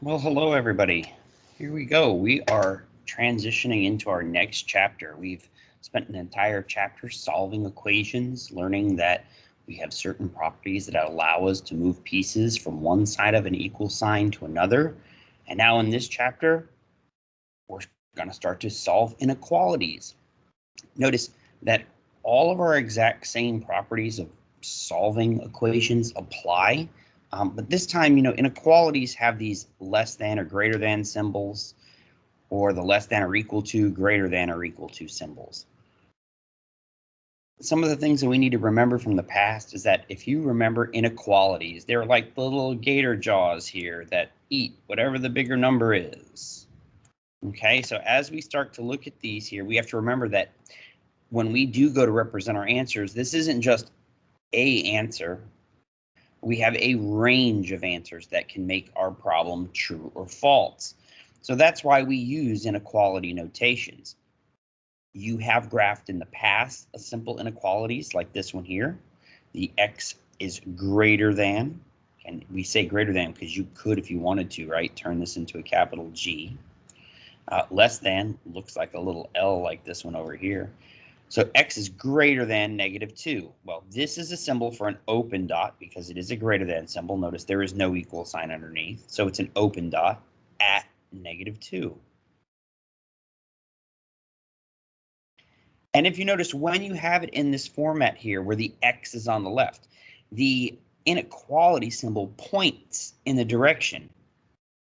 Well, hello everybody. Here we go. We are transitioning into our next chapter. We've spent an entire chapter solving equations, learning that we have certain properties that allow us to move pieces from one side of an equal sign to another. And now in this chapter, we're going to start to solve inequalities. Notice that all of our exact same properties of solving equations apply. But this time, inequalities have these less than or greater than symbols, or the less than or equal to, greater than or equal to symbols. Some of the things that we need to remember from the past is that if you remember inequalities, they're like the little gator jaws here that eat whatever the bigger number is. Okay, so as we start to look at these here, we have to remember that when we do go to represent our answers, this isn't just a answer. We have a range of answers that can make our problem true or false. So that's why we use inequality notations. You have graphed in the past a simple inequalities like this one here. The x is greater than, and we say greater than because you could, if you wanted to, right, turn this into a capital G. Less than looks like a little L like this one over here. So x is greater than -2. Well, this is a symbol for an open dot because it is a greater than symbol. Notice there is no equal sign underneath. So it's an open dot at -2. And if you notice, when you have it in this format here where the x is on the left, the inequality symbol points in the direction.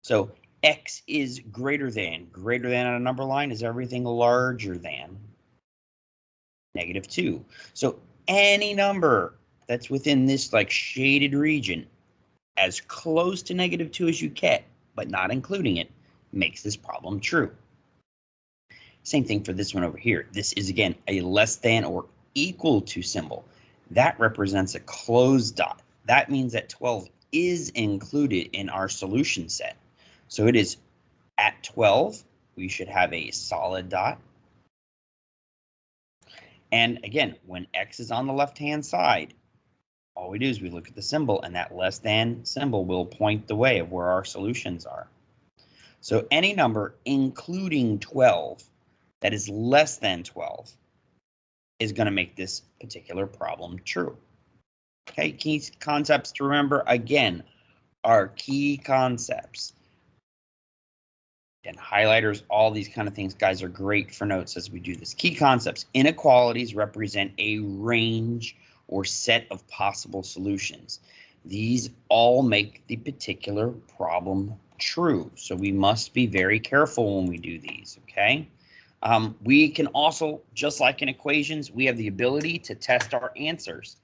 So x is greater than on a number line is everything larger than -2. So any number that's within this like shaded region, as close to -2 as you get, but not including it, makes this problem true. Same thing for this one over here. This is, again, a less than or equal to symbol. That represents a closed dot. That means that 12 is included in our solution set. So it is at 12, we should have a solid dot. And again, when x is on the left-hand side, all we do is we look at the symbol, and that less than symbol will point the way of where our solutions are. So any number including 12 that is less than 12 is going to make this particular problem true. Okay, key concepts to remember, again, are key concepts. And highlighters, all these kind of things, guys, are great for notes as we do this. Key concepts. Inequalities represent a range or set of possible solutions. These all make the particular problem true. So we must be very careful when we do these, okay? We can also, just like in equations, we have the ability to test our answers.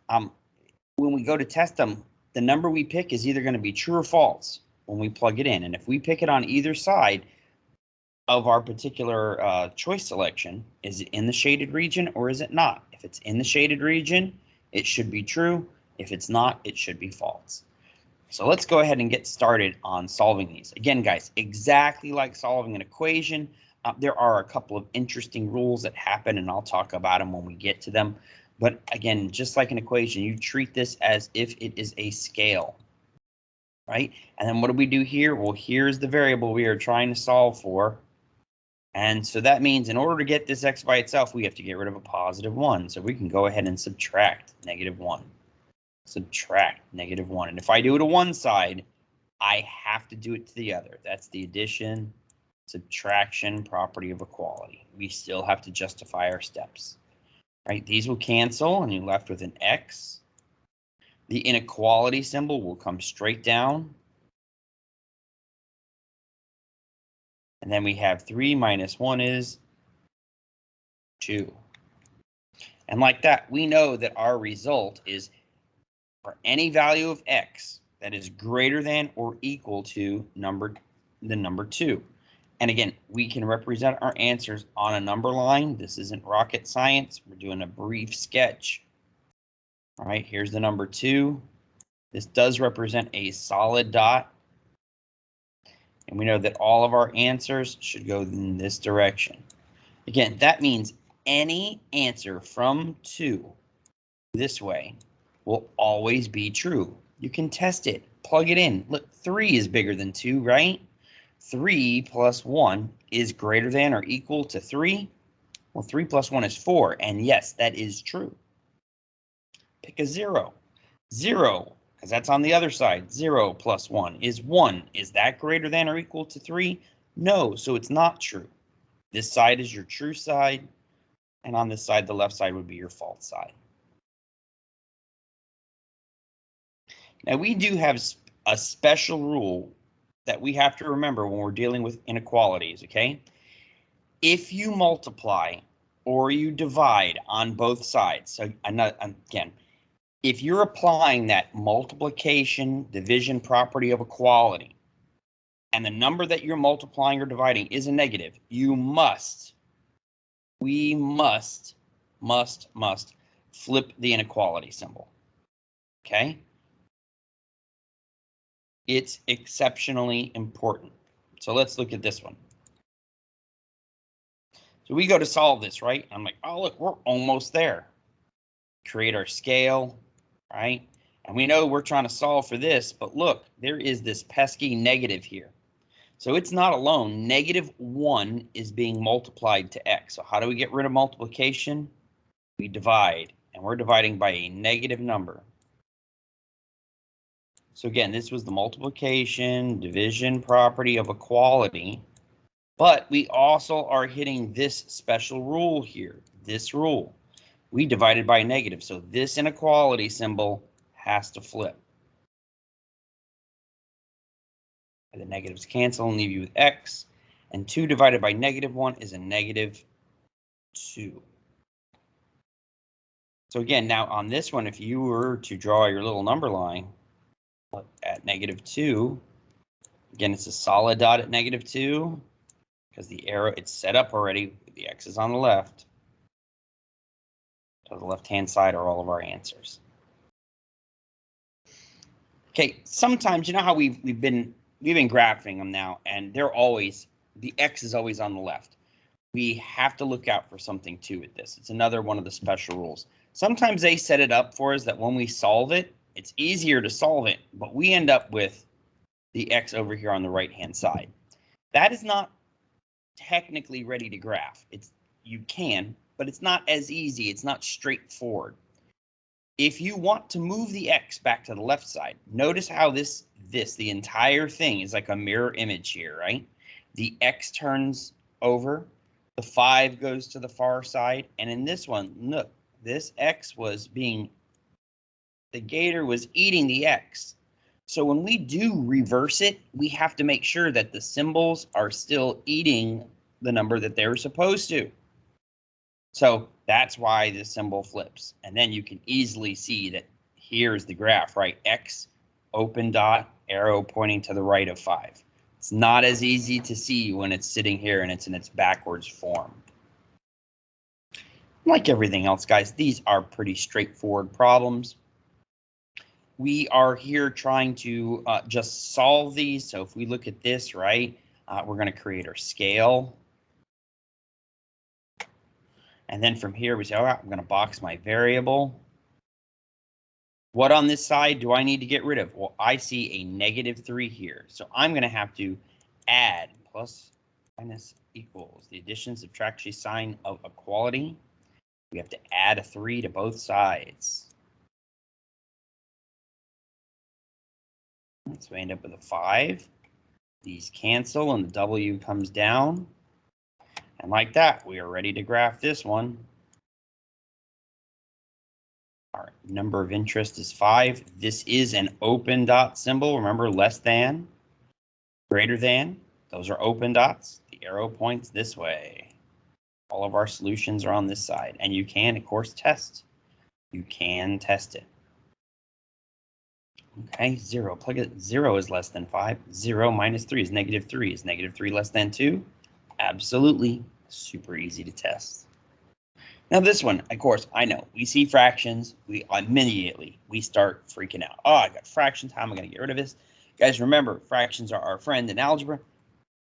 When we go to test them, the number we pick is either going to be true or false when we plug it in. And if we pick it on either side of our particular choice selection, is it in the shaded region or is it not? If it's in the shaded region, it should be true. If it's not, it should be false. So let's go ahead and get started on solving these. Again, guys, exactly like solving an equation, there are a couple of interesting rules that happen, and I'll talk about them when we get to them. But again, just like an equation, you treat this as if it is a scale, right? And then what do we do here? Well, here's the variable we are trying to solve for. And so that means in order to get this x by itself, we have to get rid of a +1. So we can go ahead and subtract -1. Subtract -1. And if I do it to one side, I have to do it to the other. That's the addition, subtraction property of equality. We still have to justify our steps. Right? These will cancel, and you're left with an x. The inequality symbol will come straight down. And then we have 3 minus 1 is 2. And like that, we know that our result is for any value of x that is greater than or equal to the number 2. And again, we can represent our answers on a number line. This isn't rocket science. We're doing a brief sketch. All right, here's the number 2. This does represent a solid dot. And we know that all of our answers should go in this direction. Again, that means any answer from 2 this way will always be true. You can test it. Plug it in. Look, 3 is bigger than 2, right? 3 plus 1 is greater than or equal to 3. Well, 3 plus 1 is 4. And yes, that is true. Pick a 0. 0, because that's on the other side. 0 plus 1 is 1. Is that greater than or equal to 3? No, so it's not true. This side is your true side, and on this side, the left side would be your false side. Now, we do have a special rule that we have to remember when we're dealing with inequalities, okay? If you multiply or you divide on both sides, so again, if you're applying that multiplication division property of equality, and the number that you're multiplying or dividing is a negative, we must flip the inequality symbol, okay? It's exceptionally important. So let's look at this one. So we go to solve this, right? I'm like, oh, look, we're almost there. Create our scale, right? And we know we're trying to solve for this, but look, there is this pesky negative here. So it's not alone. -1 is being multiplied to x. So how do we get rid of multiplication? We divide, and we're dividing by a negative number. So again, this was the multiplication division property of equality, but we also are hitting this special rule here, this rule. We divided by a negative, so this inequality symbol has to flip. The negatives cancel and leave you with x, and 2 divided by -1 is a -2. So again, now on this one, if you were to draw your little number line at -2, again, it's a solid dot at -2 because the arrow, it's set up already. The x is on the left. To the left-hand side are all of our answers. Okay, sometimes you know how we've been graphing them now, and they're always, the x is always on the left. We have to look out for something too with this. It's another one of the special rules. Sometimes they set it up for us that when we solve it, it's easier to solve it, but we end up with the x over here on the right-hand side. That is not technically ready to graph. You can, but it's not as easy. It's not straightforward. If you want to move the x back to the left side, notice how the entire thing is like a mirror image here, right? The x turns over, the 5 goes to the far side, and in this one, look, this x was the gator was eating the x. So when we do reverse it, we have to make sure that the symbols are still eating the number that they're supposed to. So that's why this symbol flips. And then you can easily see that here's the graph, right? X, open dot, arrow pointing to the right of 5. It's not as easy to see when it's sitting here and it's in its backwards form. Like everything else, guys, these are pretty straightforward problems. We are here trying to just solve these. So if we look at this, right, we're going to create our scale. And then from here, we say, all right, I'm going to box my variable. What on this side do I need to get rid of? Well, I see a -3 here. So I'm going to have to add plus, minus, equals. The addition, subtraction sign of equality. We have to add a 3 to both sides. So we end up with a 5. These cancel and the W comes down. And like that, we are ready to graph this one. Our number of interest is 5. This is an open dot symbol. Remember, less than, greater than. Those are open dots. The arrow points this way. All of our solutions are on this side. And you can, of course, test. You can test it. Okay, 0. Plug it. 0 is less than 5. 0 minus 3 is -3. Is -3 less than 2? Absolutely. Super easy to test. Now this one, of course, I know. We see fractions. We immediately start freaking out. Oh, I got fractions. How am I going to get rid of this? Guys, remember, fractions are our friend in algebra.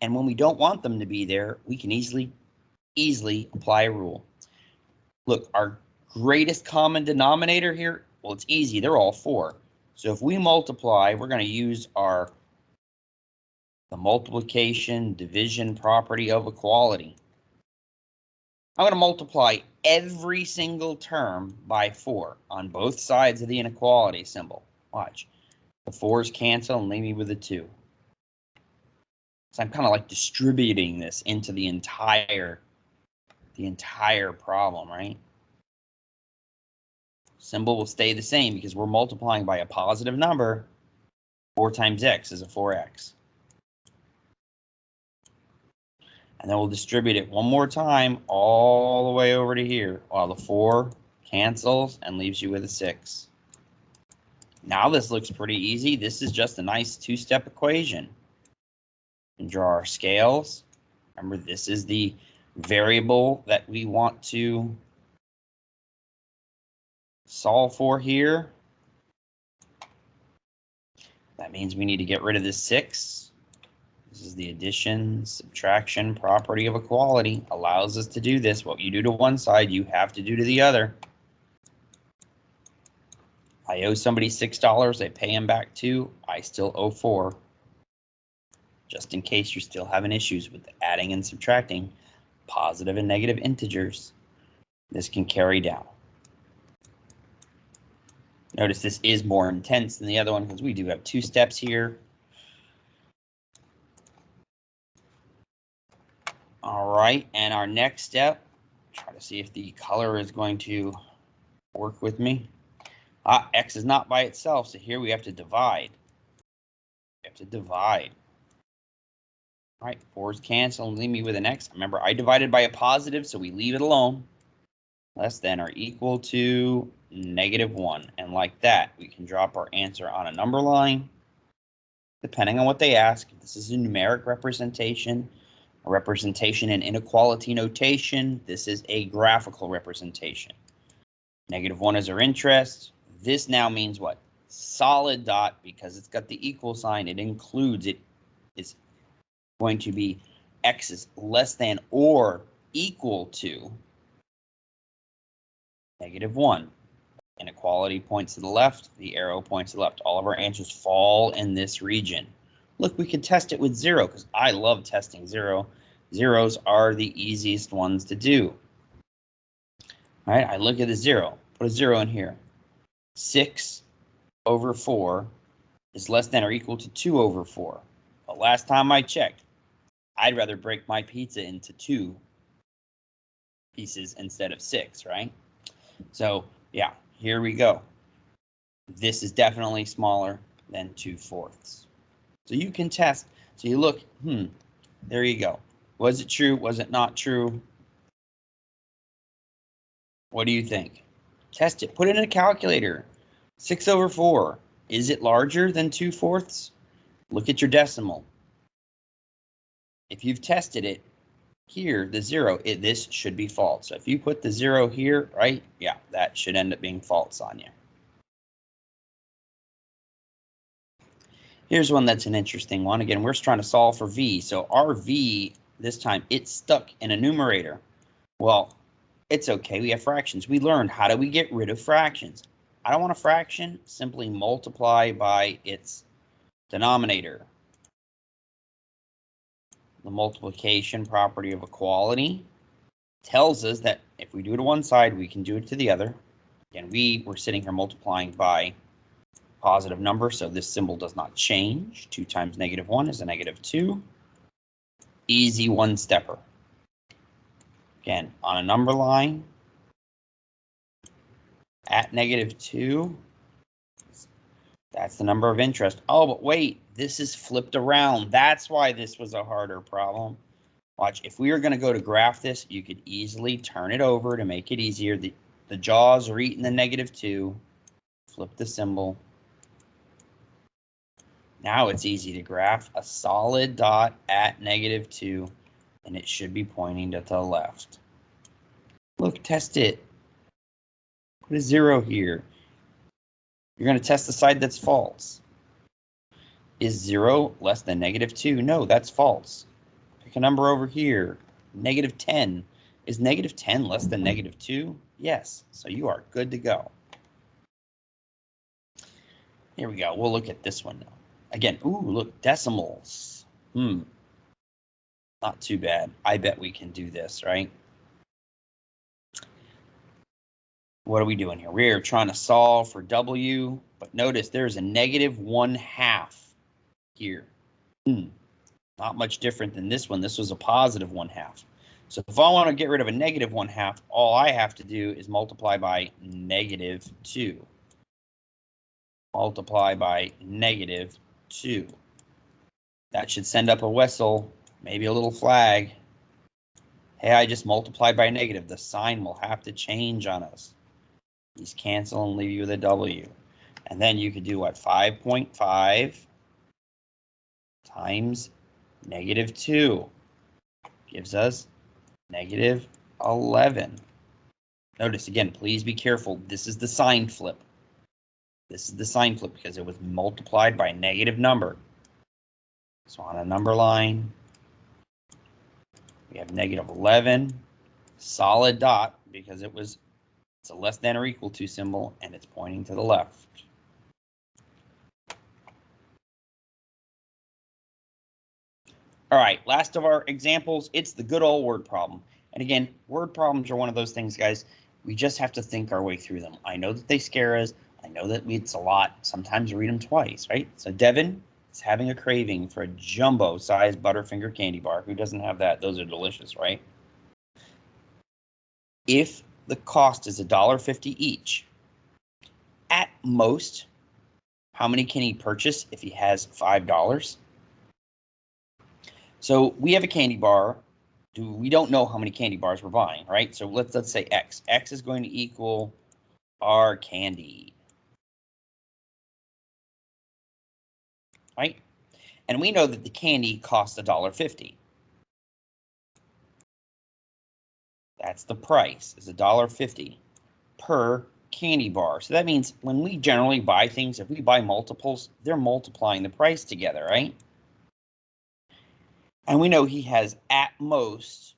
And when we don't want them to be there, we can easily apply a rule. Look, our greatest common denominator here, well, it's easy. They're all 4. So if we multiply, we're going to use the multiplication division property of equality. I'm going to multiply every single term by 4 on both sides of the inequality symbol. Watch. The 4's cancel and leave me with a 2. So I'm kind of like distributing this into the entire problem, right? Symbol will stay the same because we're multiplying by a positive number. 4 times x is a 4x. And then we'll distribute it one more time all the way over to here, while the 4 cancels and leaves you with a 6. Now this looks pretty easy. This is just a nice 2-step equation. And draw our scales. Remember, this is the variable that we want to solve for here. That means we need to get rid of this 6. This is the addition, subtraction property of equality. Allows us to do this. What you do to one side, you have to do to the other. I owe somebody $6. I pay him back 2. I still owe 4. Just in case you're still having issues with adding and subtracting positive and negative integers, this can carry down. Notice this is more intense than the other one because we do have 2 steps here. All right, and our next step, try to see if the color is going to work with me. X is not by itself, so here we have to divide. We have to divide. All right, 4's cancel and leave me with an x. Remember, I divided by a positive, so we leave it alone. Less than or equal to -1. And like that, we can drop our answer on a number line, depending on what they ask. If this is a numeric representation, a representation in inequality notation, this is a graphical representation. -1 is our interest. This now means what? Solid dot, because it's got the equal sign. It includes it. It's going to be x is less than or equal to -1. Inequality points to the left. The arrow points to the left. All of our answers fall in this region. Look, we can test it with 0 because I love testing 0. Zeros are the easiest ones to do. All right, I look at the 0. Put a 0 in here. 6/4 is less than or equal to 2/4. But last time I checked, I'd rather break my pizza into 2 pieces instead of 6, right? So yeah, here we go. This is definitely smaller than 2/4. So you can test. So you look, there you go. Was it true? Was it not true? What do you think? Test it. Put it in a calculator. 6/4. Is it larger than 2/4? Look at your decimal. If you've tested it, here, the 0, this should be false. So if you put the 0 here, right? Yeah, that should end up being false on you. Here's one that's an interesting one. Again, we're trying to solve for v. So our v, this time, it's stuck in a numerator. Well, it's okay. We have fractions. We learned how do we get rid of fractions. I don't want a fraction. Simply multiply by its denominator. The multiplication property of equality tells us that if we do it to one side, we can do it to the other. Again, we're sitting here multiplying by positive number, so this symbol does not change. 2 times -1 is a -2. Easy one-stepper. Again, on a number line, at -2, that's the number of interest. Oh, but wait, this is flipped around. That's why this was a harder problem. Watch, if we were going to go to graph this, you could easily turn it over to make it easier. The jaws are eating the -2. Flip the symbol. Now it's easy to graph. A solid dot at -2, and it should be pointing to the left. Look, test it. Put a 0 here. You're going to test the side that's false. Is 0 less than -2? No, that's false. Pick a number over here. -10. Is -10 less than -2? Yes. So you are good to go. Here we go. We'll look at this one now. Again, ooh, look, decimals. Not too bad. I bet we can do this, right? What are we doing here? We're trying to solve for W, but notice there's a -1/2 here. Not much different than this one. This was a +1/2. So if I want to get rid of a -1/2, all I have to do is multiply by -2. Multiply by -2. That should send up a whistle, maybe a little flag. Hey, I just multiplied by negative. The sign will have to change on us. These cancel and leave you with a W. And then you could do what? 5.5 times -2 gives us -11. Notice again, please be careful. This is the sign flip. This is the sign flip because it was multiplied by a negative number. So on a number line, we have -11, solid dot because it's a less than or equal to symbol and it's pointing to the left. All right, last of our examples, it's the good old word problem. And again, word problems are one of those things, guys, we just have to think our way through them. I know that they scare us. I know that it's a lot. Sometimes read them twice, right? So Devin is having a craving for a jumbo-sized Butterfinger candy bar. Who doesn't have that? Those are delicious, right? If the cost is $1.50 each, at most, how many can he purchase if he has $5? So we have a candy bar. We don't know how many candy bars we're buying, right? So let's say X. X is going to equal our candy, right? And we know that the candy costs $1.50. That's the price, is $1.50 per candy bar. So that means when we generally buy things, if we buy multiples, they're multiplying the price together, right? And we know he has at most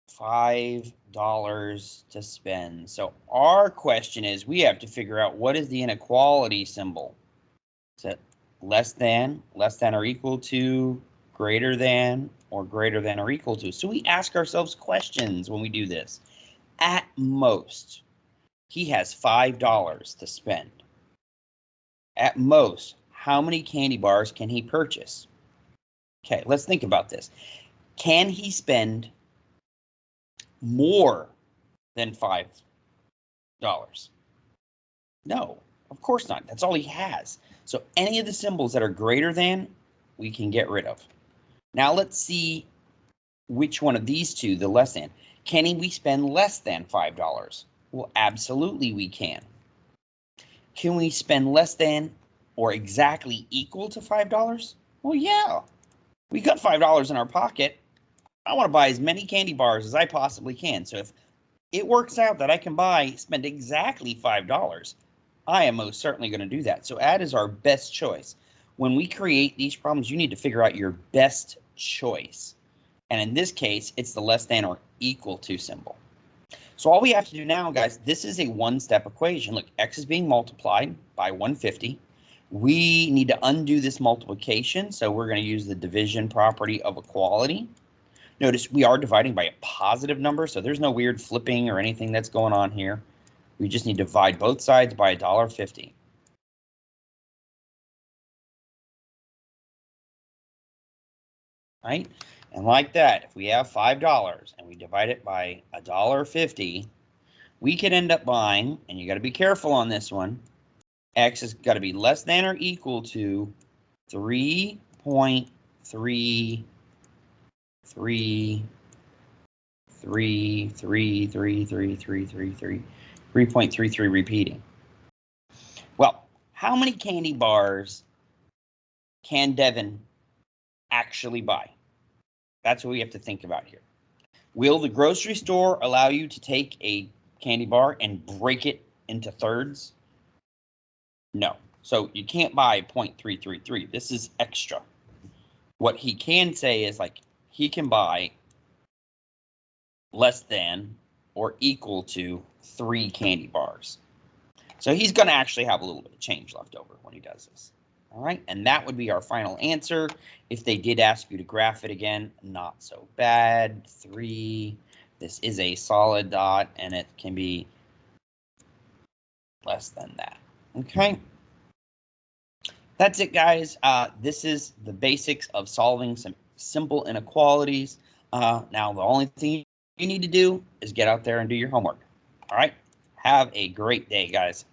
$5 to spend. So our question is, we have to figure out what is the inequality symbol. Is it less than or equal to, greater than, or greater than or equal to? So we ask ourselves questions when we do this. At most, he has $5 to spend. At most, how many candy bars can he purchase? Okay, let's think about this. Can he spend more than $5? No, of course not. That's all he has. So any of the symbols that are greater than, we can get rid of. Now let's see which one of these two, the less than. Can we spend less than $5? Well, absolutely we can. Can we spend less than or exactly equal to $5? Well, yeah. We got $5 in our pocket. I want to buy as many candy bars as I possibly can. So if it works out that I can spend exactly $5, I am most certainly going to do that. So add is our best choice. When we create these problems, you need to figure out your best choice. And in this case, it's the less than or equal to symbol. So all we have to do now, guys, this is a one-step equation. Look, X is being multiplied by 150. We need to undo this multiplication, so we're going to use the division property of equality. Notice we are dividing by a positive number, so there's no weird flipping or anything that's going on here. We just need to divide both sides by $1.50. Right? And like that, if we have $5 and we divide it by $1.50, we could end up buying, and you got to be careful on this one, X has got to be less than or equal to 3.33 repeating. Well, how many candy bars can Devin actually buy? That's what we have to think about here. Will the grocery store allow you to take a candy bar and break it into thirds? No. So you can't buy 0.333. This is extra. What he can say is like he can buy less than or equal to 3 candy bars. So he's going to actually have a little bit of change left over when he does this. All right, and that would be our final answer. If they did ask you to graph it again, not so bad. 3. This is a solid dot, and it can be less than that. Okay. That's it, guys. This is the basics of solving some simple inequalities. Now, the only thing you need to do is get out there and do your homework. All right. Have a great day, guys.